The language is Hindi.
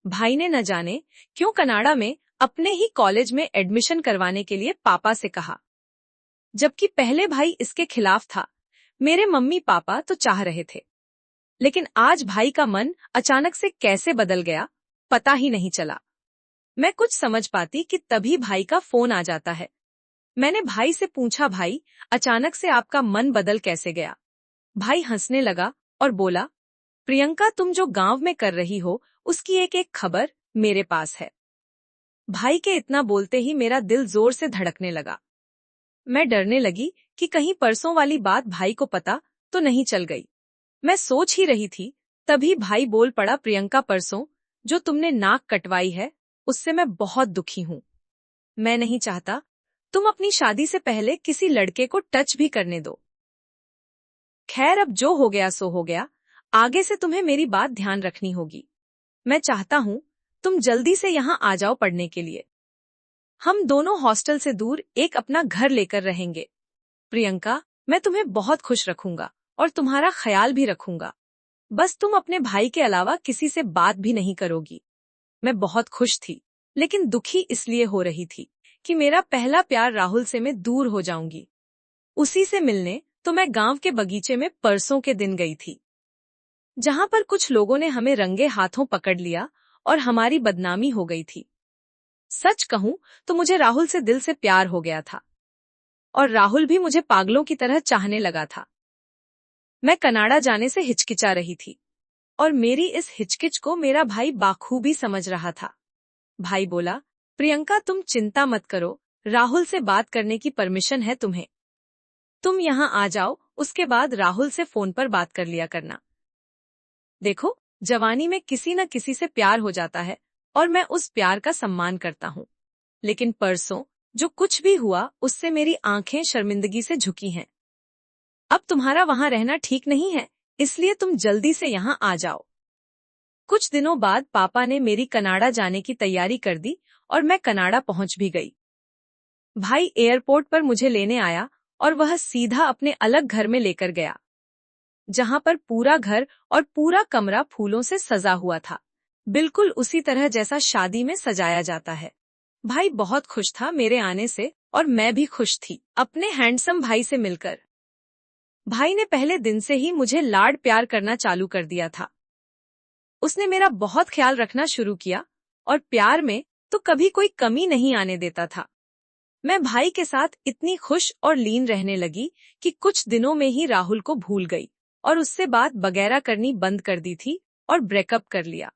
भाई ने न जाने क्यों कनाडा में अपने ही कॉलेज में एडमिशन करवाने के लिए पापा से कहा, जबकि पहले भाई इसके खिलाफ था। मेरे मम्मी पापा तो चाह रहे थे, लेकिन आज भाई का मन अचानक से कैसे बदल गया, पता ही नहीं चला। मैं कुछ समझ पाती कि तभी भाई का फोन आ जाता है। मैंने भाई से पूछा, भाई अचानक से आपका मन बदल कैसे गया? भाई हंसने लगा और बोला, प्रियंका तुम जो गांव में कर रही हो उसकी एक एक खबर मेरे पास है। भाई के इतना बोलते ही मेरा दिल जोर से धड़कने लगा। मैं डरने लगी कि कहीं परसों वाली बात भाई को पता तो नहीं चल गई। मैं सोच ही रही थी, तभी भाई बोल पड़ा, प्रियंका परसों जो तुमने नाक कटवाई है उससे मैं बहुत दुखी हूं। मैं नहीं चाहता तुम अपनी शादी से पहले किसी लड़के को टच भी करने दो। खैर अब जो हो गया सो हो गया, आगे से तुम्हें मेरी बात ध्यान रखनी होगी। मैं चाहता हूं तुम जल्दी से यहाँ आ जाओ पढ़ने के लिए। हम दोनों हॉस्टल से दूर एक अपना घर लेकर रहेंगे। प्रियंका, मैं तुम्हें बहुत खुश रखूंगा और तुम्हारा ख्याल भी रखूंगा। बस तुम अपने भाई के अलावा किसी से बात भी नहीं करोगी। मैं बहुत खुश थी, लेकिन दुखी इसलिए हो रही थी कि मेरा पहला प्यार राहुल से मैं दूर हो जाऊंगी। उसी से मिलने तो मैं गांव के बगीचे में परसों के दिन गई थी, जहां पर कुछ लोगों ने हमें रंगे हाथों पकड़ लिया और हमारी बदनामी हो गई थी। सच कहूं तो मुझे राहुल से दिल से प्यार हो गया था और राहुल भी मुझे पागलों की तरह चाहने लगा था। मैं कनाडा जाने से हिचकिचा रही थी और मेरी इस हिचकिच को मेरा भाई बाखूबी समझ रहा था। भाई बोला, प्रियंका तुम चिंता मत करो, राहुल से बात करने की परमिशन है तुम्हें। तुम यहाँ आ जाओ, उसके बाद राहुल से फोन पर बात कर लिया करना। देखो, जवानी में किसी न किसी से प्यार हो जाता है और मैं उस प्यार का सम्मान करता हूँ, लेकिन परसों जो कुछ भी हुआ उससे मेरी आंखें शर्मिंदगी से झुकी हैं। अब तुम्हारा वहां रहना ठीक नहीं है, इसलिए तुम जल्दी से यहाँ आ जाओ। कुछ दिनों बाद पापा ने मेरी कनाडा जाने की तैयारी कर दी और मैं कनाडा पहुंच भी गई। भाई एयरपोर्ट पर मुझे लेने आया और वह सीधा अपने अलग घर में लेकर गया, जहां पर पूरा घर और पूरा कमरा फूलों से सजा हुआ था, बिल्कुल उसी तरह जैसा शादी में सजाया जाता है। भाई बहुत खुश था मेरे आने से और मैं भी खुश थी अपने हैंडसम भाई से मिलकर। भाई ने पहले दिन से ही मुझे लाड प्यार करना चालू कर दिया था। उसने मेरा बहुत ख्याल रखना शुरू किया और प्यार में तो कभी कोई कमी नहीं आने देता था। मैं भाई के साथ इतनी खुश और लीन रहने लगी कि कुछ दिनों में ही राहुल को भूल गई और उससे बात वगैरह करनी बंद कर दी थी और ब्रेकअप कर लिया।